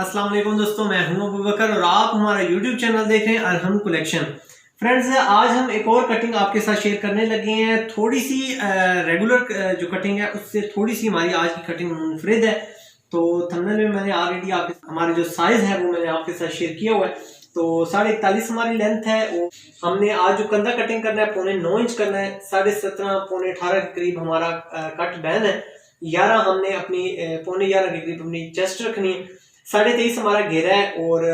अस्सलाम वालेकुम दोस्तों, मैं हूं अबू बकर और आप हमारा यूट्यूब चैनल देख रहे हैं अरहम कलेक्शन। फ्रेंड्स, आज हम एक और कटिंग आपके साथ शेयर करने लगे हैं। थोड़ी सी रेगुलर जो कटिंग है उससे थोड़ी सी हमारी आज की कटिंग मुनफरिद है। तो थंबनेल में मैंने ऑलरेडी हमारे जो साइज है वो मैंने आपके साथ शेयर किया हुआ है। तो 41.5 हमारी लेंथ है। हमने आज जो कंधा कटिंग करना है 9.25 इंच करना है। 17.5 पौने 18 के करीब हमारा कट बैन है। 11 हमने अपनी 11:15 के करीब अपनी चेस्ट रखनी है। 23.5 हमारा घेरा है और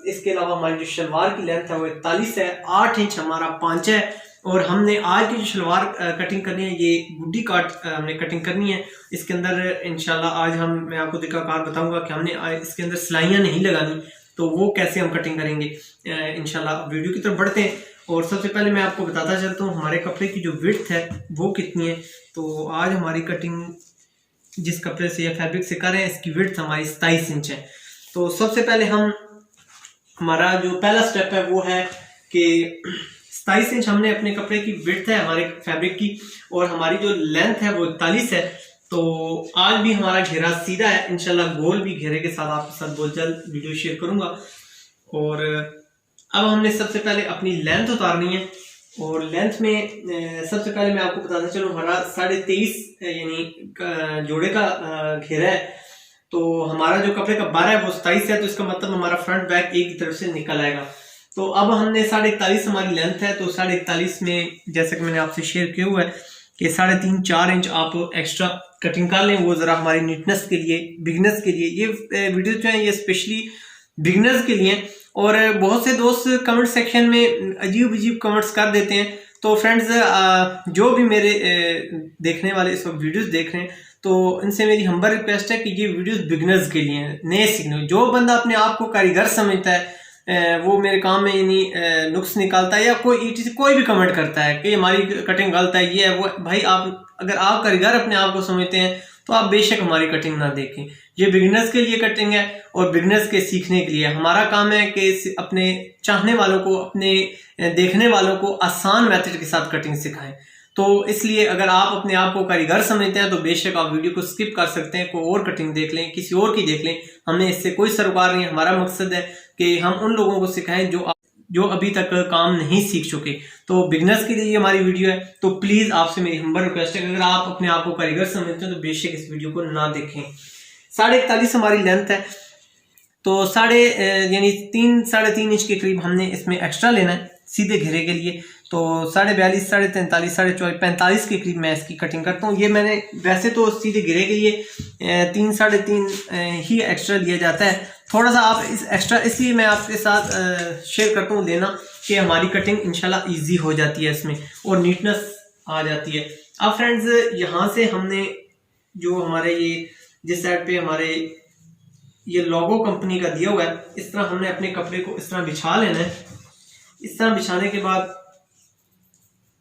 इसके अलावा हमारी जो शलवार की लेंथ है वो 41 है। 8 इंच हमारा पांच है। और हमने आज की जो शलवार कटिंग करनी है ये गुड्डी काट हमने कटिंग करनी है। इसके अंदर इंशाल्लाह आज मैं आपको तरीकाकार बताऊंगा कि हमने इसके अंदर सिलाइयां नहीं लगानी, तो वो कैसे हम कटिंग करेंगे इंशाल्लाह। वीडियो की तरफ बढ़ते हैं और सबसे पहले मैं आपको बताता चलता हूँ हमारे कपड़े की जो विड्थ है वो कितनी है। तो आज हमारी कटिंग जिस कपड़े से या फैब्रिक से कर रहे हैं इसकी विड्थ हमारी 27 इंच है। तो सबसे पहले हमारा जो पहला स्टेप है वो है कि 27 इंच हमने अपने कपड़े की विड्थ है हमारे फैब्रिक की और हमारी जो लेंथ है वो 41 है। तो आज भी हमारा घेरा सीधा है, इंशाल्लाह गोल भी घेरे के साथ आपके साथ बहुत जल्द वीडियो शेयर करूंगा। और अब हमने सबसे पहले अपनी लेंथ उतारनी है और लेंथ में सबसे पहले मैं आपको बताता चलूं हमारा 23.5 यानी जोड़े का घेरा है। तो हमारा जो कपड़े का 12 है वो 27 है, तो इसका मतलब हमारा फ्रंट बैक एक की तरफ से निकल आएगा। तो अब हमने 41.5 हमारी लेंथ है, तो 41.5 में जैसे कि मैंने आपसे शेयर किया हुआ है कि 3.5-4 इंच आप एक्स्ट्रा कटिंग कर लें। वो जरा हमारी नीटनेस के लिए, बिगनर्स के लिए ये वीडियो जो है ये स्पेशली बिगनर्स के लिए। और बहुत से दोस्त कमेंट सेक्शन में अजीब कमेंट्स कर देते हैं। तो फ्रेंड्स, जो भी मेरे देखने वाले इस वक्त वीडियोस देख रहे हैं तो इनसे मेरी हम्बल रिक्वेस्ट है कि ये वीडियोस बिगनर्स के लिए हैं, नए सीखने। जो बंदा अपने आप को कारीगर समझता है वो मेरे काम में यानी नुक्स निकालता है या कोई भी कमेंट करता है कि हमारी कटिंग गलत है, ये है वो, भाई आप अगर आप कारीगर अपने आप को समझते हैं तो आप बेशक हमारी कटिंग ना देखें। ये बिगिनर्स के लिए कटिंग है और बिगिनर्स के सीखने के लिए। हमारा काम है कि अपने चाहने वालों को, अपने देखने वालों को आसान मेथड के साथ कटिंग सिखाएं। तो इसलिए अगर आप अपने आप को कारीगर समझते हैं तो बेशक आप वीडियो को स्किप कर सकते हैं, कोई और कटिंग देख लें, किसी और की देख लें। हमने इससे कोई सरोकार नहीं है। हमारा मकसद है कि हम उन लोगों को सिखाएं जो अभी तक काम नहीं सीख चुके। तो बिगनर्स के लिए हमारी वीडियो है। तो प्लीज आपसे मेरी हम्बल रिक्वेस्ट है अगर आप अपने आप को कारीगर समझते हैं तो बेशक इस वीडियो को ना देखें। 41.5 हमारी लेंथ है, तो यानी 3-3.5 इंच के करीब हमने इसमें एक्स्ट्रा लेना है सीधे घेरे के लिए। तो 42.5, 43.5, 44, 45 के करीब मैं इसकी कटिंग करता हूँ। ये मैंने वैसे तो सीधे घेरे के लिए 3-3.5 ही एक्स्ट्रा लिया जाता है। थोड़ा सा आप इस एक्स्ट्रा इसलिए मैं आपके साथ शेयर करता हूँ लेना कि हमारी कटिंग इंशाल्लाह इजी हो जाती है इसमें और नीटनेस आ जाती है। अब फ्रेंड्स, यहाँ से हमने जो हमारे ये जिस साइड पे हमारे ये लोगो कंपनी का दिया हुआ है, इस तरह हमने अपने कपड़े को इस तरह बिछा लेना है। इस तरह बिछाने के बाद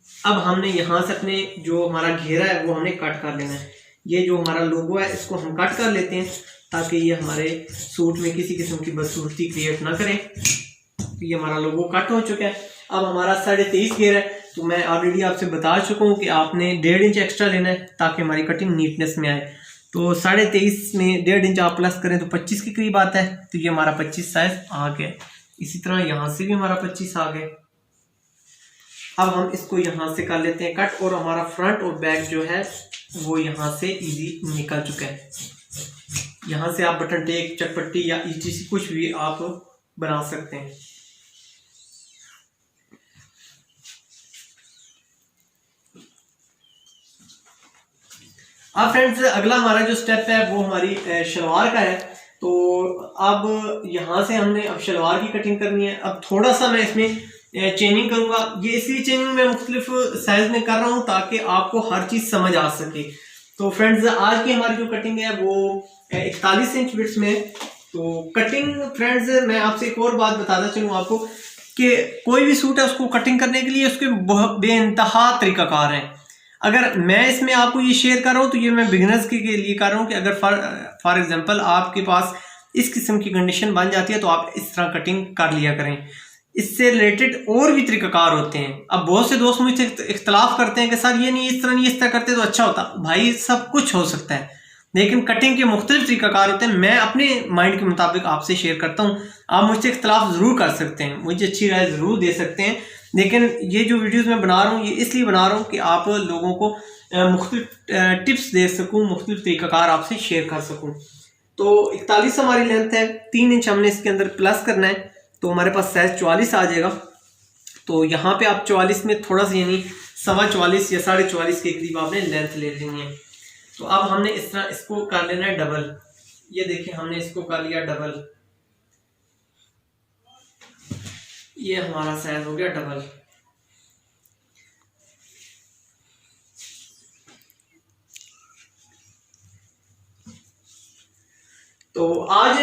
अब हमने यहाँ से अपने जो हमारा घेरा है वो हमने कट कर लेना है। ये जो हमारा लोगो है इसको हम कट कर लेते हैं ताकि ये हमारे सूट में किसी किस्म की बदसूरती क्रिएट ना करें। तो ये हमारा लोगो कट हो चुका है। अब हमारा 23.5 घेरा है, तो मैं ऑलरेडी आपसे बता चुका हूँ कि आपने 1.5 इंच एक्स्ट्रा लेना है ताकि हमारी कटिंग नीटनेस में आए। तो 23.5 में 1.5 इंच आप प्लस करें तो 25 के करीब आता है। तो ये हमारा 25 साइज आ गया। इसी तरह यहाँ से भी हमारा 25 आ गया। अब हम इसको यहाँ से कर लेते हैं कट और हमारा फ्रंट और बैक जो है वो यहाँ से इजी निकल चुका है। यहाँ से आप बटन टेक, चटपट्टी या ईटीसी कुछ भी आप बना सकते हैं। अब फ्रेंड्स, अगला हमारा जो स्टेप है वो हमारी शलवार का है। तो अब यहाँ से हमने अब शलवार की कटिंग करनी है। अब थोड़ा सा मैं इसमें चेनिंग करूंगा। ये इसलिए चेनिंग मैं मुख्तलिफ साइज में कर रहा हूँ ताकि आपको हर चीज समझ आ सके। तो फ्रेंड्स, आज की हमारी जो कटिंग है वो 41 इंच विड्थ में। तो कटिंग फ्रेंड्स, मैं आपसे एक और बात बताता चलूँ आपको कि कोई भी सूट है उसको कटिंग करने के लिए उसके बेइंतहा तरीकाकार हैं। अगर मैं इसमें आपको ये शेयर कर रहा हूँ तो ये मैं बिगिनर्स के लिए कर रहा हूँ कि अगर फॉर एग्जांपल आपके पास इस किस्म की कंडीशन बन जाती है तो आप इस तरह कटिंग कर लिया करें। इससे रिलेटेड और भी तरीकाकार होते हैं। अब बहुत से दोस्त मुझसे इख्तलाफ करते हैं कि सर ये नहीं, इस तरह नहीं, इस तरह करते तो अच्छा होता। भाई सब कुछ हो सकता है। लेकिन कटिंग के मुख्तलिफ तरीकाकार होते हैं। मैं अपने माइंड के मुताबिक आपसे शेयर करता हूँ, आप मुझसे इख्तलाफ ज़रूर कर सकते हैं, मुझे अच्छी राय ज़रूर दे सकते हैं, लेकिन ये जो वीडियोस मैं बना रहा हूँ ये इसलिए बना रहा हूँ कि आप लोगों को मुख्तलिफ टिप्स दे सकूँ, मुख्तलिफ तरीकाकार आपसे शेयर कर सकूँ। तो 41 हमारी लेंथ है, 3 इंच हमने इसके अंदर प्लस करना है, तो हमारे पास साइज 44 आ जाएगा। तो यहाँ पे आप 44 में थोड़ा सा यानी 44.25 या 44.5 के करीब आपने लेंथ ले लेनी है। तो अब हमने इस तरह इसको कर लेना है डबल। ये देखिए हमने इसको कर लिया डबल, ये हमारा साइज हो गया डबल। तो आज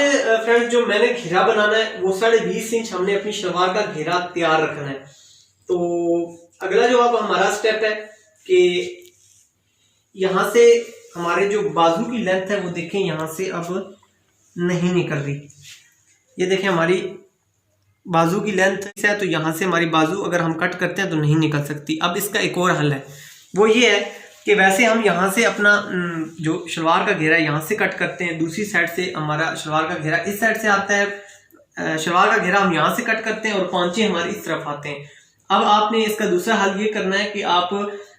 फ्रेंड्स जो मैंने घेरा बनाना है वो 20.5 इंच हमने अपनी शलवार का घेरा तैयार रखना है। तो अगला जो अब हमारा स्टेप है कि यहां से हमारे जो बाजू की लेंथ है वो देखें यहां से अब नहीं निकल रही। ये देखें हमारी बाजू की लेंथ है, तो यहां से हमारी बाजू अगर हम कट करते हैं तो नहीं निकल सकती। अब इसका एक और हल है, वो ये है कि वैसे हम यहाँ से अपना जो शलवार का घेरा यहाँ से कट करते हैं, दूसरी साइड से हमारा शलवार का घेरा इस साइड से आता है, शलवार का घेरा हम यहाँ से कट करते हैं और पांचे हमारे इस तरफ आते हैं। अब आपने इसका दूसरा हल ये करना है कि आप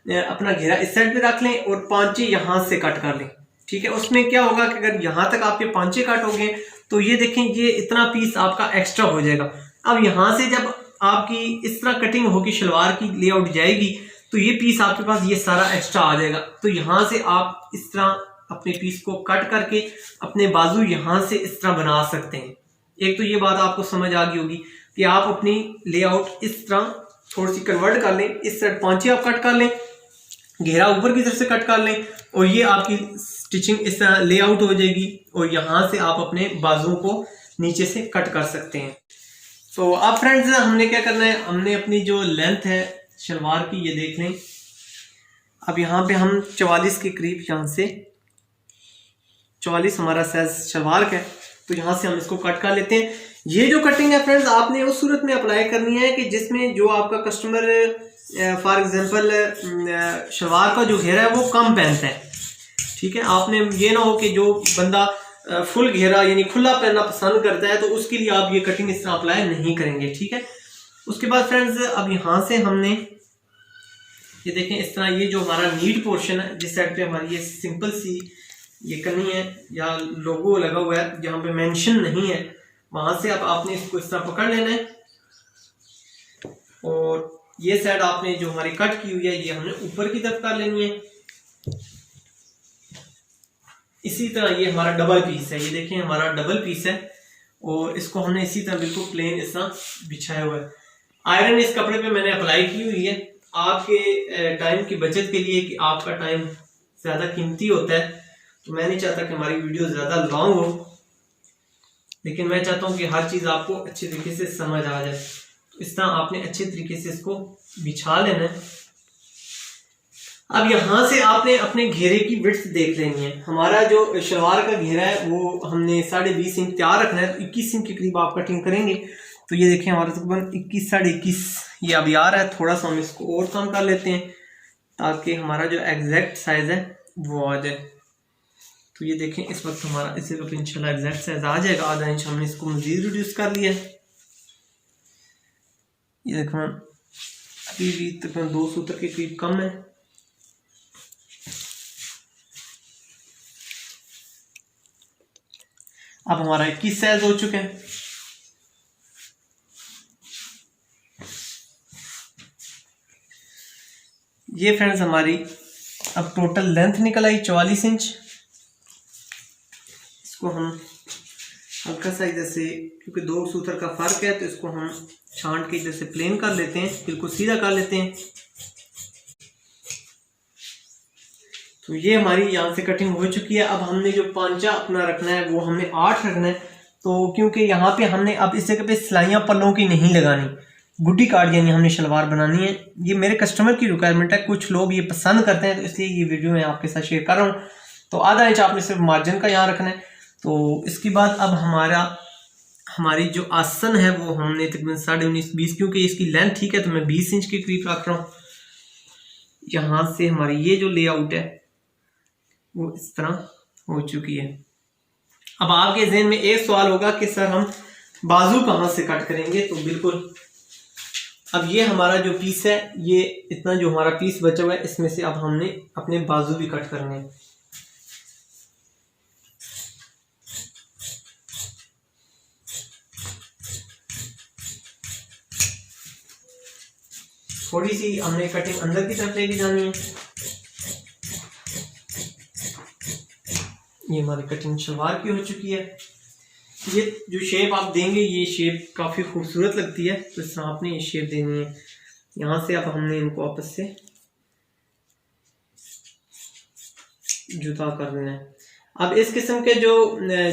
अपना घेरा इस साइड पे रख लें और पांचे यहाँ से कट कर लें। ठीक है, उसमें क्या होगा कि अगर यहाँ तक आपके पांचे कट हो गए तो ये देखें ये इतना पीस आपका एक्स्ट्रा हो जाएगा। अब यहाँ से जब आपकी इस तरह कटिंग होगी, शलवार की लेआउट जाएगी, तो ये पीस आपके पास ये सारा एक्स्ट्रा आ जाएगा। तो यहाँ से आप इस तरह अपने पीस को कट करके अपने बाजू यहाँ से इस तरह बना सकते हैं। एक तो ये बात आपको समझ आ गई होगी कि आप अपनी लेआउट इस तरह थोड़ी सी कन्वर्ट कर लें, इस साइड पांचे आप कट कर लें, घेरा ऊपर की तरफ से कट कर लें और ये आपकी स्टिचिंग इस तरह लेआउट हो जाएगी और यहाँ से आप अपने बाजुओं को नीचे से कट कर सकते हैं। तो अब फ्रेंड्स हमने क्या करना है, हमने अपनी जो लेंथ है शलवार की ये देख लें। अब यहाँ पे हम 44 के करीब, यहाँ से 44 हमारा साइज शलवार का है, तो यहाँ से हम इसको कट कर लेते हैं। ये जो कटिंग है फ्रेंड्स आपने उस सूरत में अप्लाई करनी है कि जिसमें जो आपका कस्टमर फॉर एग्जांपल शलवार का जो घेरा है वो कम पहनता है। ठीक है, आपने ये ना हो कि जो बंदा फुल घेरा यानी खुला पहनना पसंद करता है तो उसके लिए आप ये कटिंग इस तरह अप्लाई नहीं करेंगे। ठीक है, उसके बाद फ्रेंड्स अब यहाँ से हमने ये देखें इस तरह ये जो हमारा नीड पोर्शन है, जिस साइड पे हमारी ये सिंपल सी ये करनी है या लोगो लगा हुआ है जहाँ पे मेंशन नहीं है, वहां से अब आपने इसको इस तरह पकड़ लेना है और ये साइड आपने जो हमारी कट की हुई है ये हमने ऊपर की तरफ कर लेनी है। इसी तरह ये हमारा डबल पीस है, ये देखें हमारा डबल पीस है और इसको हमने इसी तरह बिल्कुल प्लेन इस तरह बिछाया हुआ है। आयरन इस कपड़े पे मैंने अप्लाई की हुई है आपके टाइम की बचत के लिए कि आपका टाइम ज्यादा कीमती होता है, तो मैं नहीं चाहता कि हमारी वीडियो ज्यादा लॉन्ग हो, लेकिन मैं चाहता हूँ कि हर चीज आपको अच्छे तरीके से समझ आ जाए। तो इस तरह आपने अच्छे तरीके से इसको बिछा लेना है। अब यहाँ से आपने अपने घेरे की विड्थ देख लेनी है। हमारा जो शलवार का घेरा है वो हमने 20.5 इंच तैयार रखना है, तो 21 इंच के करीब आप कटिंग करेंगे। तो ये देखें हमारा तकरीबन 21 साढ़े 21 ये अभी आ रहा है, थोड़ा सा हम इसको और कम कर लेते हैं ताकि हमारा जो एग्जैक्ट साइज है वो आ जाए। तो ये देखें इस वक्त हमारा इसी वक्त इंशाल्लाह एग्जैक्ट साइज आ जाएगा, आधा इंच हमने इसको मजीद रिड्यूस कर लिया है। ये देखें अभी भी तकरीबन 2 सूत्र के करीब कम है। अब हमारा 21 साइज हो चुके हैं। ये फ्रेंड्स हमारी अब टोटल लेंथ निकल आई 44 इंच। इसको हम हल्का सा इधर से, क्योंकि 2 सूत्र का फर्क है तो इसको हम छांट के इधर से प्लेन कर लेते हैं, बिल्कुल सीधा कर लेते हैं। तो ये हमारी यहाँ से कटिंग हो चुकी है। अब हमने जो पांचा अपना रखना है वो हमने 8 रखना है, तो क्योंकि यहाँ पे हमने अब इस जगह पे सिलाइयाँ पल्लों की नहीं लगानी, गुड्डी कार्ड यानी हमने शलवार बनानी है। ये मेरे कस्टमर की रिक्वायरमेंट है, कुछ लोग ये पसंद करते हैं, तो इसलिए ये वीडियो मैं आपके साथ शेयर कर रहा हूँ। तो आधा इंच आपने सिर्फ मार्जिन का यहाँ रखना है। तो इसके बाद अब हमारी जो आसन है वो हमने तकरीबन 19.5-20, क्योंकि इसकी लेंथ ठीक है तो मैं 20 इंच के करीब रख रहा हूँ। यहाँ से हमारी ये जो लेआउट है वो इस तरह हो चुकी है। अब आपके जहन में एक सवाल होगा कि सर हम बाजू कहाँ से कट करेंगे। तो बिल्कुल, अब ये हमारा जो पीस है, ये इतना जो हमारा पीस बचा हुआ है, इसमें से अब हमने अपने बाजू भी कट करने हैं। थोड़ी सी हमने कटिंग अंदर की तरफ लेके जानी है। ये हमारी कटिंग शलवार की हो चुकी है। ये जो शेप आप देंगे, ये शेप काफ़ी खूबसूरत लगती है, तो इस तरह आपने ये शेप देनी है। यहाँ से अब हमने इनको आपस से जुदा कर देना है। अब इस किस्म के जो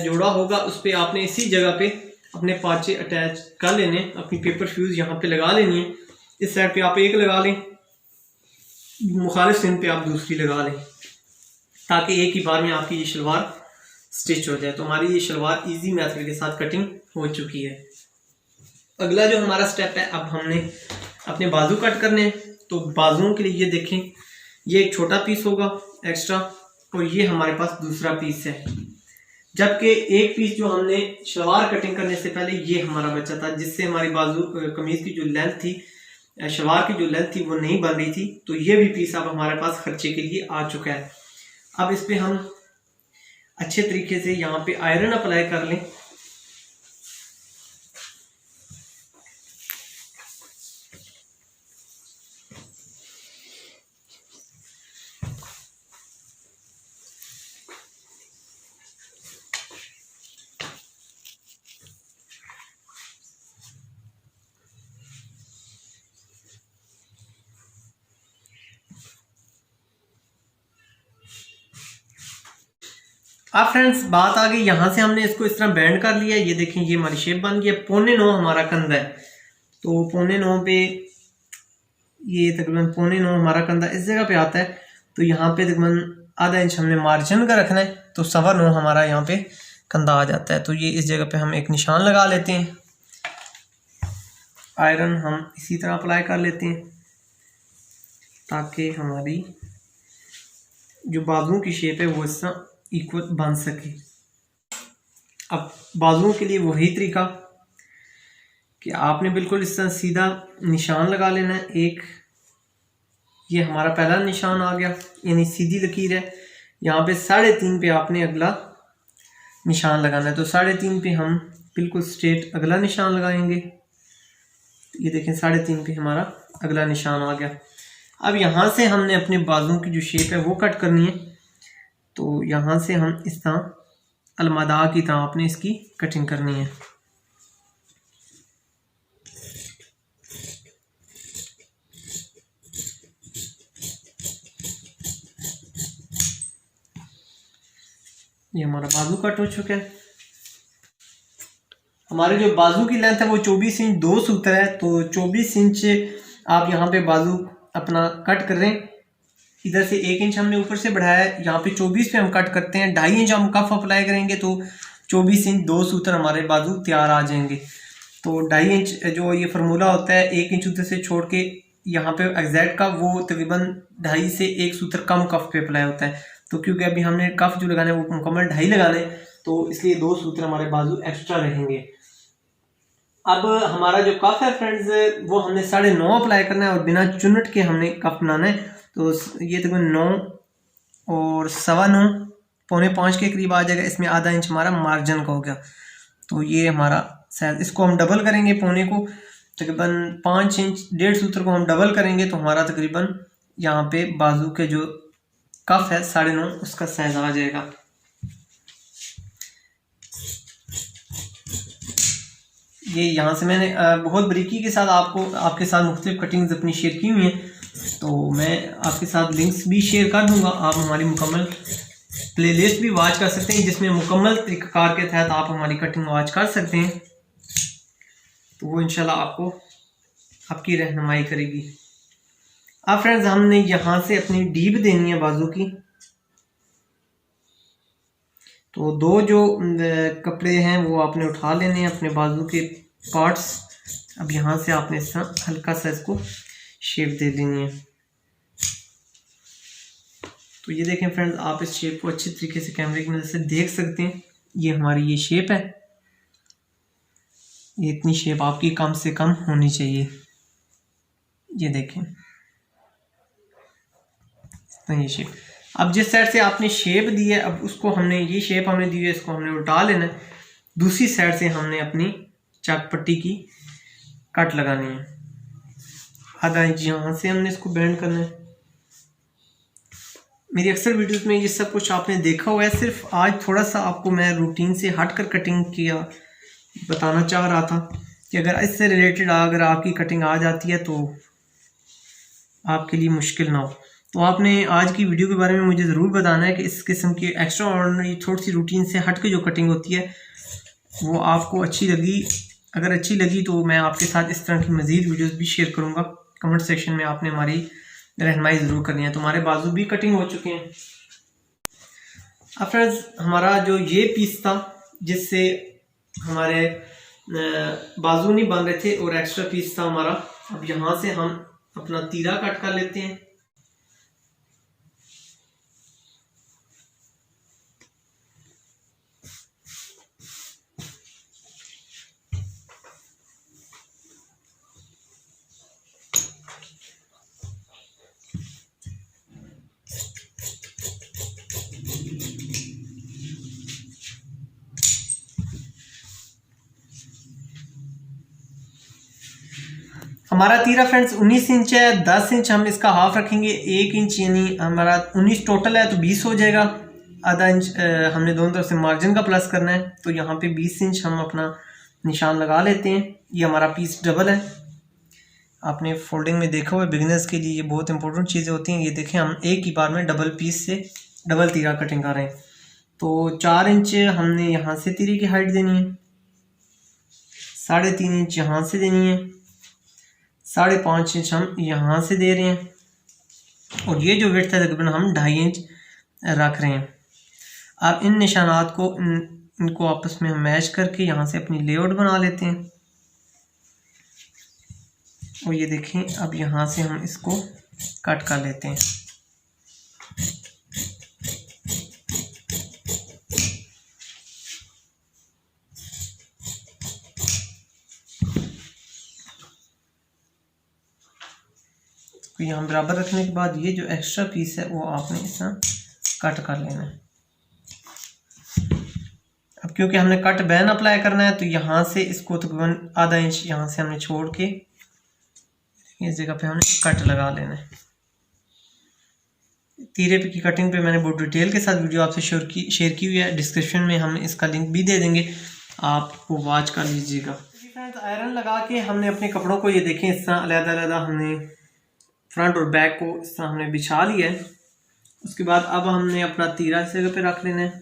जोड़ा होगा उस पर आपने इसी जगह पे अपने पाँचे अटैच कर लेने, अपनी पेपर फ्यूज यहाँ पे लगा लेनी है। इस साइड पे आप एक लगा लें, मुखालिफ सिन पे आप दूसरी लगा लें, ताकि एक ही बार में आपकी ये शलवार स्टिच हो जाए। तो हमारी ये शलवार इजी मेथड के साथ कटिंग हो चुकी है। अगला जो हमारा स्टेप है, अब हमने अपने बाजू कट करने हैं। तो बाजुओं के लिए ये देखें, ये एक छोटा पीस होगा एक्स्ट्रा, और ये हमारे पास दूसरा पीस है। जबकि एक पीस जो हमने शलवार कटिंग करने से पहले ये हमारा बचा था, जिससे हमारी बाजू कमीज की जो लेंथ थी, शलवार की जो लेंथ थी, वो नहीं बन रही थी। तो ये भी पीस अब हमारे पास खर्चे के लिए आ चुका है। अब इस पे हम अच्छे तरीके से यहाँ पे आयरन अप्लाई कर लें। अब फ्रेंड्स बात आ गई, यहाँ से हमने इसको इस तरह बैंड कर लिया। ये देखें, ये हमारी शेप बन गई है। 9.25 हमारा कंधा है, तो 9.25 पे ये तकरीबन 9.25 हमारा कंधा इस जगह पे आता है। तो यहाँ पे तकरीबन आधा इंच हमने मार्जिन का रखना है, तो 9.25 हमारा यहाँ पे कंधा आ जाता है। तो ये इस जगह पे हम एक निशान लगा लेते हैं। आयरन हम इसी तरह अप्लाई कर लेते हैं, ताकि हमारी जो बाजुओं की शेप है वो इस तरह इक्वल बन सके। अब बाजुओं के लिए वही तरीका कि आपने बिल्कुल इस तरह सीधा निशान लगा लेना है। एक ये हमारा पहला निशान आ गया, यानी सीधी लकीर है। यहाँ पे 3.5 पे आपने अगला निशान लगाना है। तो 3.5 पे हम बिल्कुल स्ट्रेट अगला निशान लगाएंगे। ये देखें, 3.5 पे हमारा अगला निशान आ गया। अब यहाँ से हमने अपने बाजुओं की जो शेप है वो कट करनी है। तो यहाँ से हम इस तरह अलमदा की तरह आपने इसकी कटिंग करनी है। ये हमारा बाजू कट हो चुका है। हमारे जो बाजू की लेंथ है वो 24 इंच 2 सूत्र है। तो 24 इंच आप यहाँ पे बाजू अपना कट कर रहे हैं। इधर से 1 इंच हमने ऊपर से बढ़ाया है, यहाँ पे 24 पे हम कट करते हैं। 2.5 इंच हम कफ अप्लाई करेंगे, तो 24 इंच 2 सूत्र हमारे बाजू तैयार आ जाएंगे। तो 2.5 इंच जो ये फार्मूला होता है, 1 इंच उधर से छोड़ के यहाँ पे एग्जैक्ट का, वो तकरीबन 2.5 से 1 सूत्र कम कफ पे अप्लाई होता है। तो क्योंकि अभी हमने कफ जो लगाना है वो मुकम्मल 2.5 लगाना है, तो इसलिए 2 सूत्र हमारे बाजू एक्स्ट्रा रहेंगे। अब हमारा जो कफ है फ्रेंड्स, वो हमने 9.5 अप्लाई करना है और बिना चुनट के हमने कफ बनाना है। तो ये तकरीबन 9 और 9.25 पौने 5 के करीब आ जाएगा। इसमें आधा इंच हमारा मार्जिन का हो गया। तो ये हमारा साइज, इसको हम डबल करेंगे। पौने को तकरीबन 5 इंच, 1.5 सूत्र को हम डबल करेंगे, तो हमारा तकरीबन यहाँ पे बाजू के जो कफ है 9.5 उसका साइज आ जाएगा। ये यहाँ से मैंने बहुत बारीकी के साथ आपके साथ मुख्तलिफ कटिंग्स अपनी शेयर की हुई हैं। तो मैं आपके साथ लिंक्स भी शेयर कर दूंगा। आप हमारी मुकम्मल प्लेलिस्ट भी वॉच कर सकते हैं, जिसमें मुकम्मल तरीक़ाकार के तहत आप हमारी कटिंग वॉच कर सकते हैं। तो वो इंशाल्लाह आपको आपकी रहनुमाई करेगी। अब फ्रेंड्स, हमने यहाँ से अपनी डीप देनी है बाजू की। तो 2 जो कपड़े हैं वो आपने उठा लेने हैं, अपने बाजू के पार्ट्स। अब यहाँ से आपने इस तरह हल्का सा इसको शेप दे देनी है। तो ये देखें फ्रेंड्स, आप इस शेप को अच्छी तरीके से कैमरे की मदद से देख सकते हैं। ये हमारी ये शेप है, ये इतनी शेप आपकी कम से कम होनी चाहिए। ये देखें इतना ये शेप। अब जिस साइड से आपने शेप दी है, अब उसको हमने ये शेप हमने दी है, इसको हमने उल्टा लेना है। दूसरी साइड से हमने अपनी चाक पट्टी की कट लगानी है। आधा इंच यहाँ से हमने इसको बेंड करना है। मेरी अक्सर वीडियोस में ये सब कुछ आपने देखा हुआ है, सिर्फ आज थोड़ा सा आपको मैं रूटीन से हटकर कटिंग किया बताना चाह रहा था कि अगर इससे रिलेटेड अगर आपकी कटिंग आ जाती है तो आपके लिए मुश्किल ना हो। तो आपने आज की वीडियो के बारे में मुझे ज़रूर बताना है कि इस किस्म की एक्स्ट्रा ऑर्डिनरी थोड़ी सी रूटीन से हट के जो कटिंग होती है वो आपको अच्छी लगी। अगर अच्छी लगी तो मैं आपके साथ इस तरह की मज़ीद वीडियोस भी शेयर करूँगा। कमेंट सेक्शन में आपने हमारी रहनुमाई ज़रूर करनी है। तो हमारे बाजू भी कटिंग हो चुके हैं। अब फ्रेंड्स, हमारा जो ये पीस था जिससे हमारे बाजू नहीं बन रहे थे और एक्स्ट्रा पीस था हमारा, अब यहाँ से हम अपना तीरा कट कर लेते हैं। हमारा तीरा फ्रेंड्स 19 इंच है, 10 इंच हम इसका हाफ रखेंगे, 1 इंच यानी हमारा 19 टोटल है तो 20 हो जाएगा। आधा इंच हमने दोनों तरफ से मार्जिन का प्लस करना है, तो यहाँ पे 20 इंच हम अपना निशान लगा लेते हैं। ये हमारा पीस डबल है, आपने फोल्डिंग में देखा हुआ है। बिगिनर्स के लिए ये बहुत इंपॉर्टेंट चीज़ें होती हैं। ये देखें, हम एक ही बार में डबल पीस से डबल तीरा कटिंग कर रहे हैं। तो 4 इंच हमने यहाँ से तीरे की हाइट देनी है, 3.5 इंच यहाँ से देनी है, 5.5 इंच हम यहाँ से दे रहे हैं, और ये जो विड्थ है तकरीबन हम 2.5 इंच रख रहे हैं। अब इन निशानात को इनको आपस में हम मैच करके यहाँ से अपनी लेआउट बना लेते हैं। और ये देखें, अब यहाँ से हम इसको कट कर लेते हैं। तो यहाँ बराबर रखने के बाद ये जो एक्स्ट्रा पीस है वो आपने इस तरह कट कर लेना है। अब क्योंकि हमने कट बैन अप्लाई करना है तो यहाँ से इसको तकरीबन आधा इंच यहाँ से हमने छोड़ के इस जगह पे हमने कट लगा लेना है। तीरे पे की कटिंग पे मैंने बहुत डिटेल के साथ वीडियो आपसे शेयर की हुई है। डिस्क्रिप्शन में हम इसका लिंक भी दे देंगे, आप वो वॉच कर लीजिएगा। फ्रेंड्स, आयरन लगा के हमने अपने कपड़ों को ये देखें इस तरह अलग-अलग हमने फ्रंट और बैक को इस तरह हमने बिछा लिया है। उसके बाद अब हमने अपना तीरा इस जगह पे रख लेना है,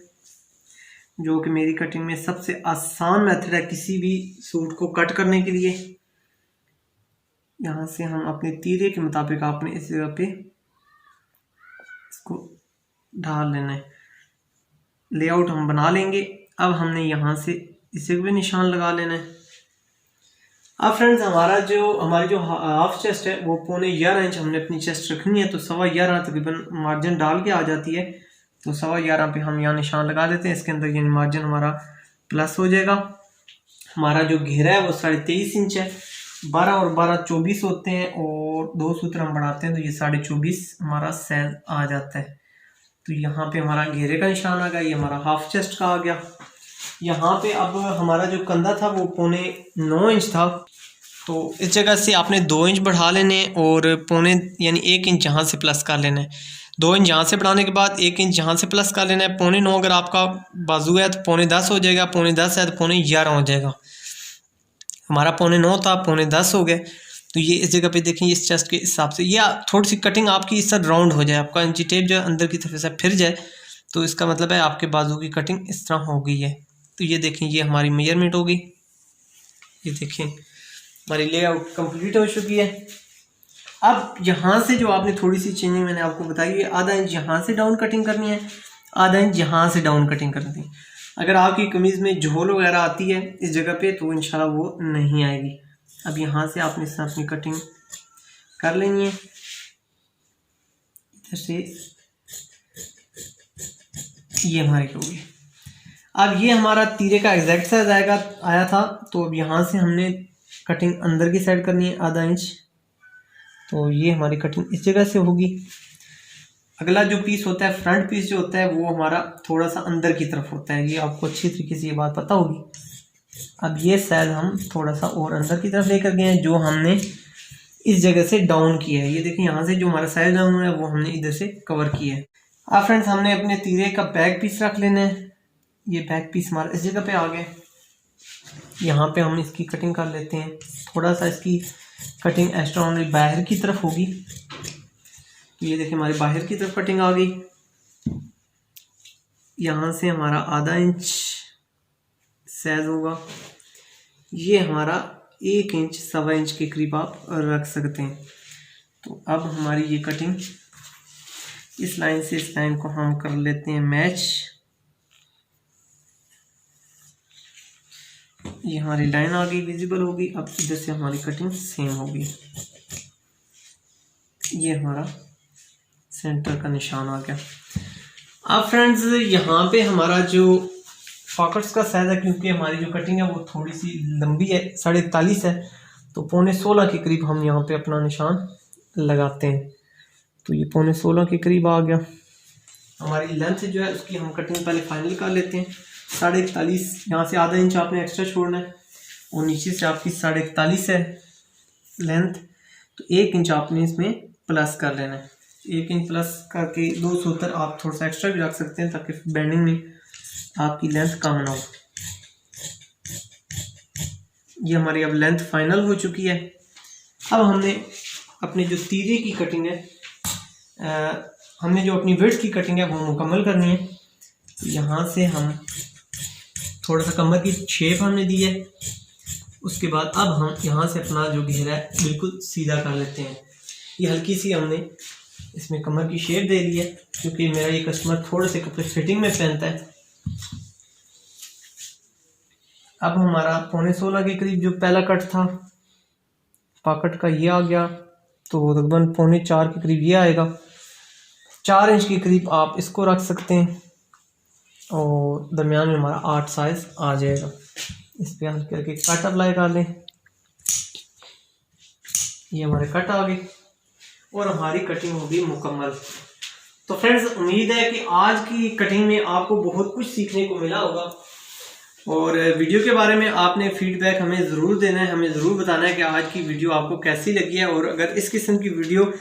जो कि मेरी कटिंग में सबसे आसान मेथड है किसी भी सूट को कट करने के लिए। यहाँ से हम अपने तीरे के मुताबिक आपने इस जगह पे इसको ढाल लेना है। लेआउट हम बना लेंगे। अब हमने यहाँ से इस जगह पे निशान लगा लेना है। अब फ्रेंड्स, हमारी जो हाफ चेस्ट है वो 11.25 इंच हमने अपनी चेस्ट रखनी है, तो 11.25 तकरीबन मार्जिन डाल के आ जाती है। तो 11.25 पे हम यहाँ निशान लगा देते हैं। इसके अंदर यानी मार्जिन हमारा प्लस हो जाएगा। हमारा जो घेरा है वो 23.5 इंच है। 12 और 12 24 होते हैं, और 2 सूत्र हम बढ़ाते हैं तो ये 24.5 हमारा साइज आ जाता है। तो यहाँ पे हमारा घेरे का निशान आ गया, ये हमारा हाफ चेस्ट का आ गया। यहाँ पे अब हमारा जो कंधा था वो 9.25 इंच था, तो इस जगह से आपने 2 इंच बढ़ा लेने और यानी 1 इंच यहाँ से प्लस कर लेना है। 2 इंच यहाँ से बढ़ाने के बाद 1 इंच यहाँ से प्लस कर लेना है। 9.25 अगर आपका बाजू है तो 9.10 हो जाएगा, 9.10 है तो 11.25 हो जाएगा। हमारा 9.25 था, 9.10 हो गए। तो ये इस जगह पे देखें, इस चेस्ट के हिसाब से या थोड़ी सी कटिंग आपकी इस तरह राउंड हो जाए, आपका इंची टेप जो अंदर की तरफ से फिर जाए, तो इसका मतलब है आपके बाजू की कटिंग इस तरह हो गई है। तो ये देखें, ये हमारी मेजरमेंट होगी। ये देखें, हमारी लेआउट कंप्लीट हो चुकी है। अब यहाँ से जो आपने थोड़ी सी चेंजिंग मैंने आपको बताई है, आधा इंच यहाँ से डाउन कटिंग करनी है, आधा इंच यहाँ से डाउन कटिंग करनी है। अगर आपकी कमीज़ में झोल वगैरह आती है इस जगह पे तो इंशाल्लाह वो नहीं आएगी। अब यहाँ से आपने इस तरह अपनी कटिंग कर लेनी है। इधर से ये हमारी होगी। अब ये हमारा तीरे का एग्जैक्ट साइज आया था, तो अब यहाँ से हमने कटिंग अंदर की साइड करनी है आधा इंच। तो ये हमारी कटिंग इस जगह से होगी। अगला जो पीस होता है, फ्रंट पीस जो होता है, वो हमारा थोड़ा सा अंदर की तरफ होता है। ये आपको अच्छी तरीके से ये बात पता होगी। अब ये साइज हम थोड़ा सा और अंदर की तरफ लेकर गए हैं, जो हमने इस जगह से डाउन किया है। ये देखिए यहाँ से जो हमारा साइज डाउन है वो हमने इधर से कवर किया है। अब फ्रेंड्स हमने अपने तीरे का बैक पीस रख लेना है। ये बैक पीस हमारा इस जगह पे आ गया। यहाँ पे हम इसकी कटिंग कर लेते हैं। थोड़ा सा इसकी कटिंग एक्स्ट्रा हमारी बाहर की तरफ होगी। ये देखिए हमारी बाहर की तरफ कटिंग आ गई। यहाँ से हमारा आधा इंच साइज होगा। ये हमारा 1 इंच 1.25 इंच के करीब आप रख सकते हैं। तो अब हमारी ये कटिंग इस लाइन से इस लाइन को हम कर लेते हैं मैच। ये हमारी लाइन आ गई, विजिबल होगी। अब इधर से हमारी कटिंग सेम होगी। ये हमारा सेंटर का निशान आ गया। अब फ्रेंड्स यहाँ पे हमारा जो पॉकेट्स का साइज है, क्योंकि हमारी जो कटिंग है वो थोड़ी सी लंबी है, 41.5 है, तो 16.25 के करीब हम यहाँ पे अपना निशान लगाते हैं। तो ये 16.25 के करीब आ गया। हमारी लेंथ जो है उसकी हम कटिंग पहले फाइनल कर लेते हैं। 41.5, यहाँ से आधा इंच आपने एक्स्ट्रा छोड़ना है और नीचे से आपकी 41.5 है लेंथ, तो 1 इंच आपने इसमें प्लस कर लेना है। 1 इंच प्लस करके 2 सूत्र आप थोड़ा सा एक्स्ट्रा भी रख सकते हैं, ताकि बेंडिंग में आपकी लेंथ कम ना हो। ये हमारी अब लेंथ फाइनल हो चुकी है। अब हमने अपने जो तीरे की कटिंग है, हमने जो अपनी विड्थ की कटिंग है वो मुकम्मल करनी है। तो यहाँ से हम थोड़ा सा कमर की शेप हमने दी है। उसके बाद अब हम यहाँ से अपना जो घेरा है बिल्कुल सीधा कर लेते हैं। ये हल्की सी हमने इसमें कमर की शेप दे दी है, क्योंकि मेरा ये कस्टमर थोड़े से कपड़े फिटिंग में पहनता है। अब हमारा 16.25 के करीब जो पहला कट था पॉकेट का, ये आ गया। तो तकरीबन 3.25 के करीब ये आएगा। 4 इंच के करीब आप इसको रख सकते हैं और दरमियान में हमारा 8 साइज आ जाएगा। इस पर हल्के हल्के कट अप्लाई कर लें। ये हमारे कट आ गए और हमारी कटिंग होगी मुकम्मल। तो फ्रेंड्स उम्मीद है कि आज की कटिंग में आपको बहुत कुछ सीखने को मिला होगा, और वीडियो के बारे में आपने फीडबैक हमें ज़रूर देना है, हमें ज़रूर बताना है कि आज की वीडियो आपको कैसी लगी है। और अगर इस किस्म की वीडियो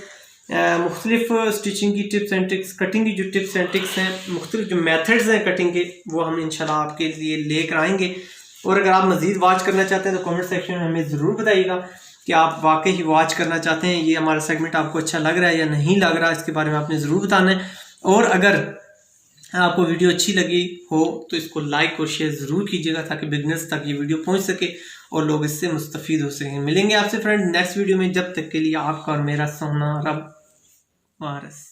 मुख्तलिफ स्टिचिंग की टिप्स एंड ट्रिक्स, कटिंग की जो टिप्स एंड ट्रिक्स हैं, मुख्तलिफ जो मेथड्स हैं कटिंग के, वो हम इंशाल्लाह आपके लिए लेकर आएंगे। और अगर आप मज़ीद वॉच करना चाहते हैं तो कमेंट सेक्शन में हमें ज़रूर बताइएगा कि आप वाकई ही वॉच करना चाहते हैं। ये हमारा सेगमेंट आपको अच्छा लग रहा है या नहीं लग रहा, इसके बारे में आपने ज़रूर बताना है। और अगर आपको वीडियो अच्छी लगी हो तो इसको लाइक और शेयर ज़रूर कीजिएगा, ताकि बिगनर्स तक ये वीडियो पहुंच सके और लोग इससे मुस्तफ़ीद हो सकें। मिलेंगे आपसे फ्रेंड नेक्स्ट वीडियो में। जब तक के लिए आपका और मेरा सोना रब वारस।